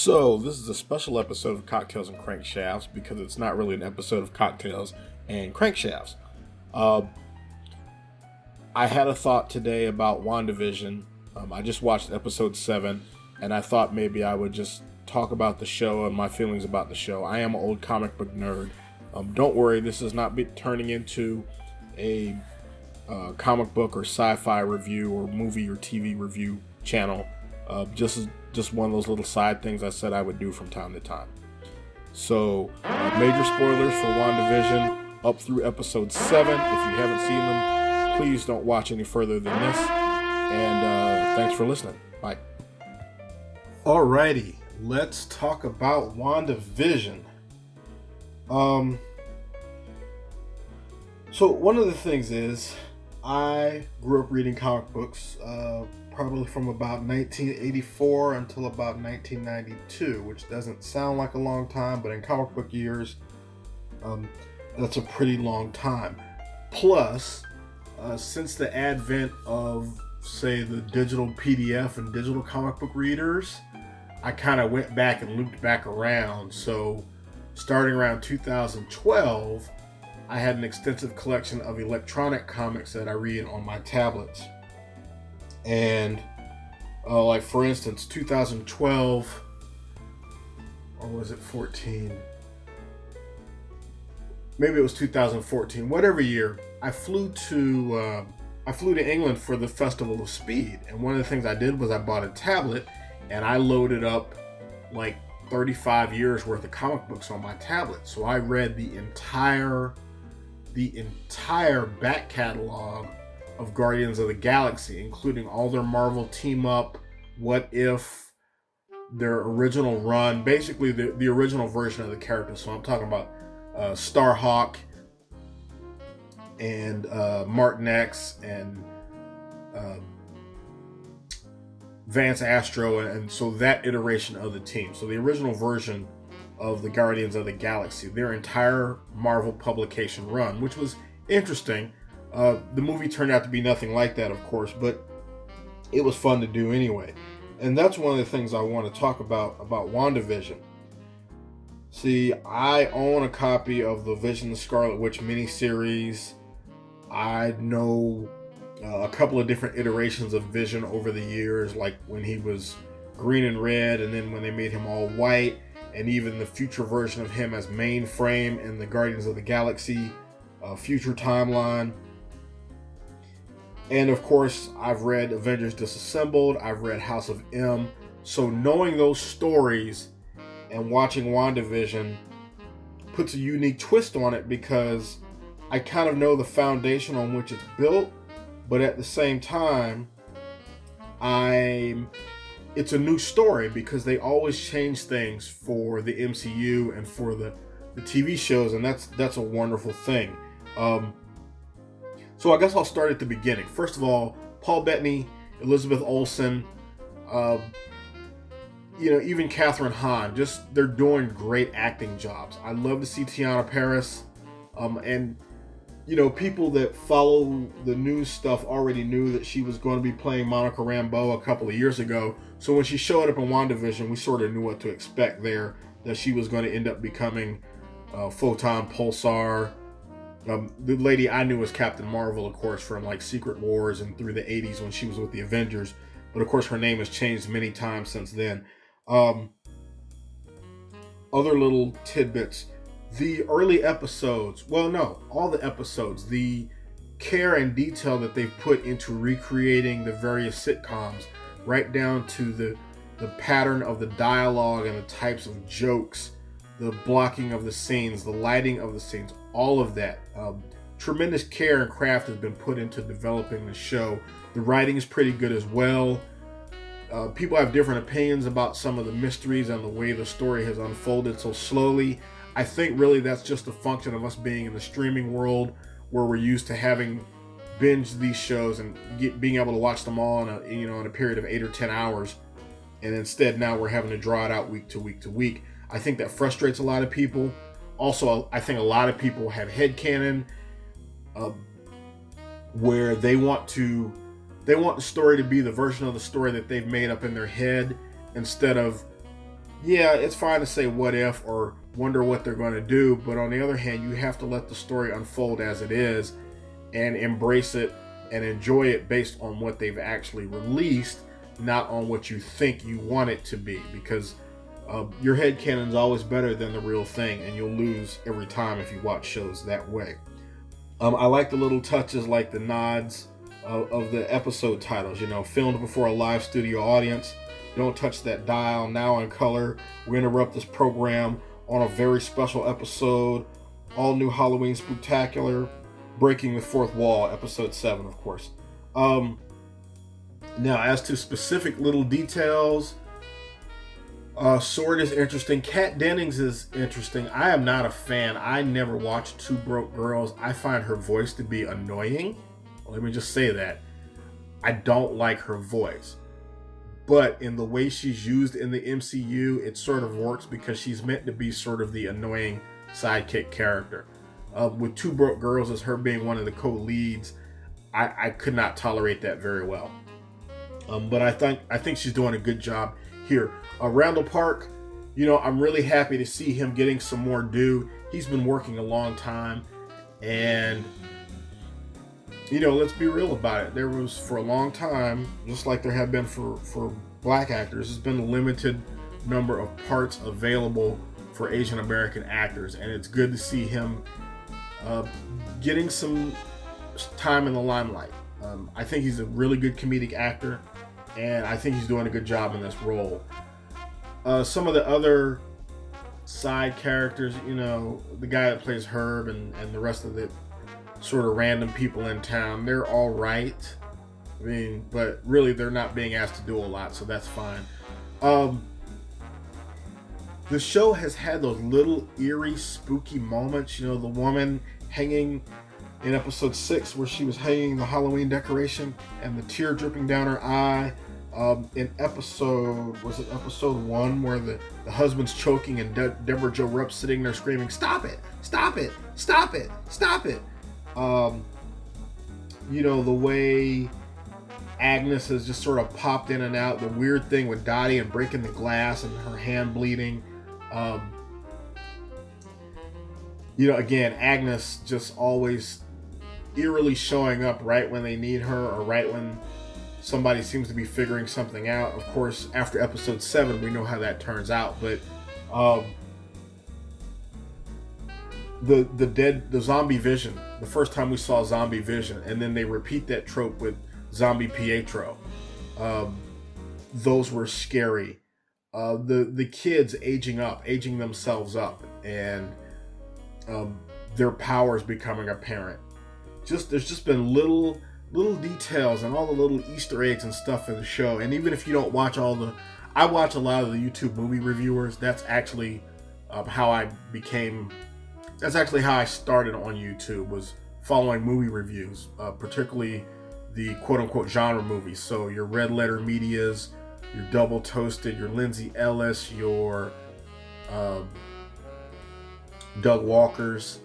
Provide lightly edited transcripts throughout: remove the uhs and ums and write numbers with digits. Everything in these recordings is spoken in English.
So, this is a special episode of Cocktails and Crankshafts because it's not really an episode of Cocktails and Crankshafts. Uh, I had a thought today about WandaVision. I just watched episode 7, and I thought maybe I would just talk about the show and my feelings about the show. I am an old comic book nerd. Don't worry, this is not turning into a comic book or sci-fi review or movie or TV review channel. Just one of those little side things I said I would do from time to time. So, major spoilers for WandaVision up through episode 7. If you haven't seen them, please don't watch any further than this. And thanks for listening. Bye. Alrighty, let's talk about WandaVision. So one of the things is, I grew up reading comic books, probably from about 1984 until about 1992, which doesn't sound like a long time, but in comic book years, that's a pretty long time. Plus, since the advent of, say, the digital PDF and digital comic book readers, I kind of went back and looped back around. So, starting around 2012, I had an extensive collection of electronic comics that I read on my tablets. And, like for instance, 2012, or was it 14? Maybe it was 2014. Whatever year, I flew to England for the Festival of Speed. And one of the things I did was I bought a tablet and I loaded up like 35 years worth of comic books on my tablet. So I read the entire back catalog of Guardians of the Galaxy, including all their Marvel team up, What If, their original run, basically the original version of the characters. So I'm talking about Starhawk and Martin X and Vance Astro, and so that iteration of the team. So the original version of the Guardians of the Galaxy, their entire Marvel publication run, which was interesting. The movie turned out to be nothing like that, of course, but it was fun to do anyway. And that's one of the things I want to talk about WandaVision. See, I own a copy of the Vision the Scarlet Witch miniseries. I know a couple of different iterations of Vision over the years, like when he was green and red, and then when they made him all white, and even the future version of him as Mainframe in the Guardians of the Galaxy future timeline. And of course, I've read Avengers Disassembled, I've read House of M. So knowing those stories and watching WandaVision puts a unique twist on it, because I kind of know the foundation on which it's built, but at the same time, it's a new story because they always change things for the MCU and for the TV shows, and that's a wonderful thing. So I guess I'll start at the beginning. First of all, Paul Bettany, Elizabeth Olsen, even Catherine Hahn, they're doing great acting jobs. I love to see Tiana Paris, and people that follow the news stuff already knew that she was going to be playing Monica Rambeau a couple of years ago. So when she showed up in WandaVision, we sort of knew what to expect there, that she was going to end up becoming Photon Pulsar. The lady I knew as Captain Marvel, of course, from like Secret Wars and through the 80s when she was with the Avengers. But of course, her name has changed many times since then. Other little tidbits. The early episodes, all the episodes, the care and detail that they've put into recreating the various sitcoms, right down to the pattern of the dialogue and the types of jokes, the blocking of the scenes, the lighting of the scenes, all of that. Tremendous care and craft has been put into developing the show. The writing is pretty good as well. People have different opinions about some of the mysteries and the way the story has unfolded so slowly. I think really that's just a function of us being in the streaming world, where we're used to having binged these shows and being able to watch them all in a period of 8 or 10 hours. And instead now we're having to draw it out week to week to week. I think that frustrates a lot of people. Also, I think a lot of people have headcanon where they want the story to be the version of the story that they've made up in their head, instead of yeah, it's fine to say what if or wonder what they're going to do, but on the other hand, you have to let the story unfold as it is and embrace it and enjoy it based on what they've actually released, not on what you think you want it to be, because your headcanon is always better than the real thing, and you'll lose every time if you watch shows that way. I like the little touches, like the nods of the episode titles, filmed before a live studio audience. Don't touch that dial, now in color. We interrupt this program on a very special episode. All new Halloween Spooktacular. Breaking the Fourth Wall, episode 7, of course. Now, as to specific little details, Sword is interesting. Kat Dennings is interesting. I am not a fan. I never watched Two Broke Girls. I find her voice to be annoying. Let me just say that. I don't like her voice. But in the way she's used in the MCU, it sort of works because she's meant to be sort of the annoying sidekick character. With Two Broke Girls as her being one of the co-leads, I could not tolerate that very well. But I think she's doing a good job here. Randall Park, I'm really happy to see him getting some more due. He's been working a long time, and let's be real about it. There was, for a long time, just like there have been for black actors, there's been a limited number of parts available for Asian American actors, and it's good to see him getting some time in the limelight. I think he's a really good comedic actor, and I think he's doing a good job in this role. Some of the other side characters, the guy that plays Herb and the rest of the sort of random people in town, they're all right. But really they're not being asked to do a lot, so that's fine. The show has had those little eerie, spooky moments. The woman hanging in episode 6 where she was hanging the Halloween decoration and the tear dripping down her eye. In episode 1 where the husband's choking and Deborah Jo Rupp's sitting there screaming, "Stop it! Stop it! Stop it! Stop it!" The way Agnes has just sort of popped in and out, the weird thing with Dottie and breaking the glass and her hand bleeding. Again, Agnes just always eerily showing up right when they need her, or right when somebody seems to be figuring something out. Of course, after episode 7, we know how that turns out, but the zombie vision, the first time we saw zombie vision, and then they repeat that trope with zombie Pietro. Those were scary. The kids aging themselves up, and their powers becoming apparent. There's just been little details and all the little Easter eggs and stuff in the show. And even if you don't watch I watch a lot of the YouTube movie reviewers. That's actually how I started on YouTube, was following movie reviews, particularly the quote-unquote genre movies. So your Red Letter Medias, your Double Toasted, your Lindsay Ellis, your Doug Walkers,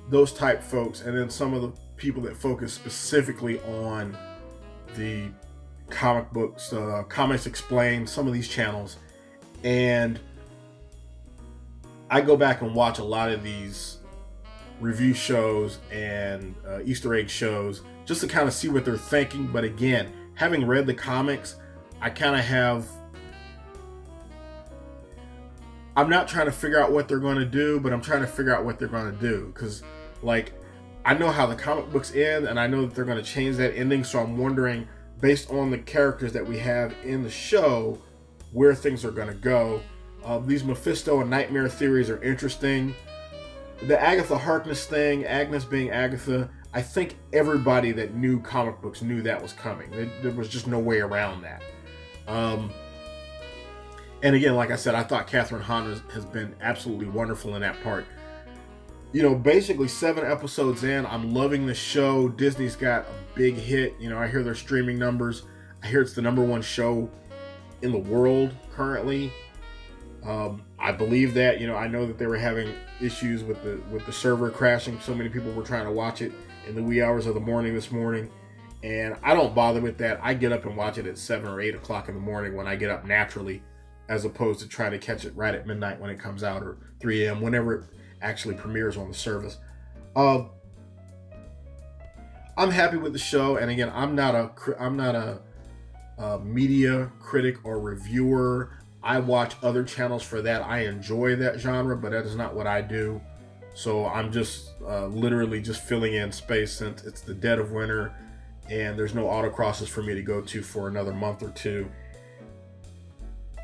those type folks, and then some of the people that focus specifically on the comic books, Comics Explained, some of these channels. And I go back and watch a lot of these review shows and Easter egg shows just to kind of see what they're thinking. But again, having read the comics, I'm not trying to figure out what they're going to do, but I'm trying to figure out what they're going to do. Because, I know how the comic books end, and I know that they're going to change that ending, so I'm wondering, based on the characters that we have in the show, where things are going to go. These Mephisto and Nightmare theories are interesting. The Agatha Harkness thing, Agnes being Agatha, I think everybody that knew comic books knew that was coming. There was just no way around that. And again, like I said, I thought Catherine Hahn has been absolutely wonderful in that part. Basically 7 episodes in, I'm loving the show. Disney's got a big hit. I hear their streaming numbers. I hear it's the #1 show in the world currently. I believe that. I know that they were having issues with the server crashing. So many people were trying to watch it in the wee hours of the morning this morning. And I don't bother with that. I get up and watch it at 7 or 8 o'clock in the morning when I get up naturally. as opposed to trying to catch it right at midnight when it comes out, or 3 a.m., whenever it actually premieres on the service. I'm happy with the show, and again, I'm not a media critic or reviewer. I watch other channels for that. I enjoy that genre, but that is not what I do. So I'm just literally just filling in space since it's the dead of winter and there's no autocrosses for me to go to for another month or two.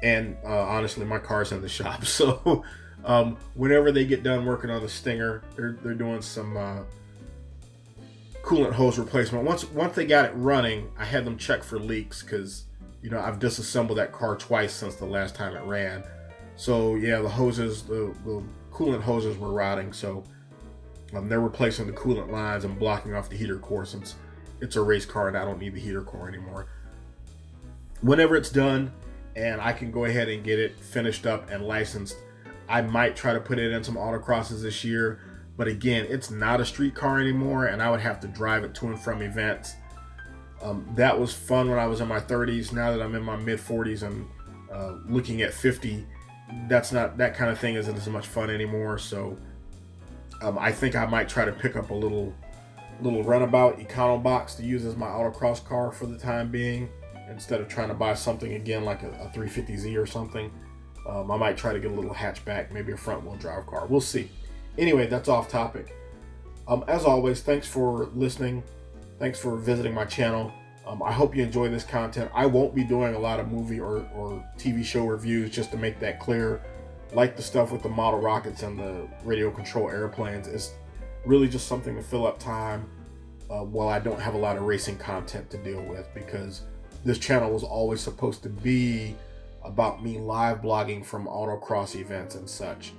And honestly, my car's in the shop. So whenever they get done working on the Stinger, they're doing some coolant hose replacement. Once they got it running, I had them check for leaks because, you know, I've disassembled that car twice since the last time it ran. So yeah, the hoses, the coolant hoses were rotting. So they're replacing the coolant lines and blocking off the heater core since it's a race car and I don't need the heater core anymore. Whenever it's done and I can go ahead and get it finished up and licensed, I might try to put it in some autocrosses this year. But again, it's not a street car anymore, and I would have to drive it to and from events. That was fun when I was in my 30s. Now that I'm in my mid 40s and looking at 50, that kind of thing isn't as much fun anymore. So I think I might try to pick up a little runabout econo box to use as my autocross car for the time being, instead of trying to buy something again like a 350Z or something. I might try to get a little hatchback, maybe a front wheel drive car. We'll see. Anyway, that's off topic. As always, thanks for listening. Thanks for visiting my channel. I hope you enjoy this content. I won't be doing a lot of movie or TV show reviews, just to make that clear. Like the stuff with the model rockets and the radio control airplanes. It's really just something to fill up time while I don't have a lot of racing content to deal with, because this channel was always supposed to be about me live blogging from autocross events and such.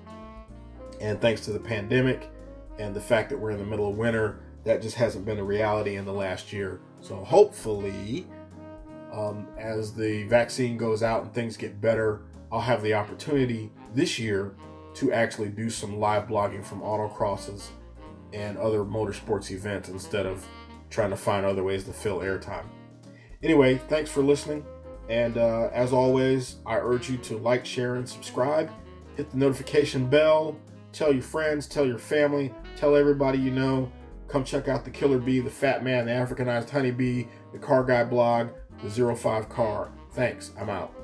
And thanks to the pandemic and the fact that we're in the middle of winter, that just hasn't been a reality in the last year. So hopefully, as the vaccine goes out and things get better, I'll have the opportunity this year to actually do some live blogging from autocrosses and other motorsports events instead of trying to find other ways to fill airtime. Anyway, thanks for listening. And as always, I urge you to like, share, and subscribe. Hit the notification bell. Tell your friends, tell your family, tell everybody you know. Come check out the Killer Bee, the Fat Man, the Africanized Honeybee, the Car Guy blog, the 05 Car. Thanks, I'm out.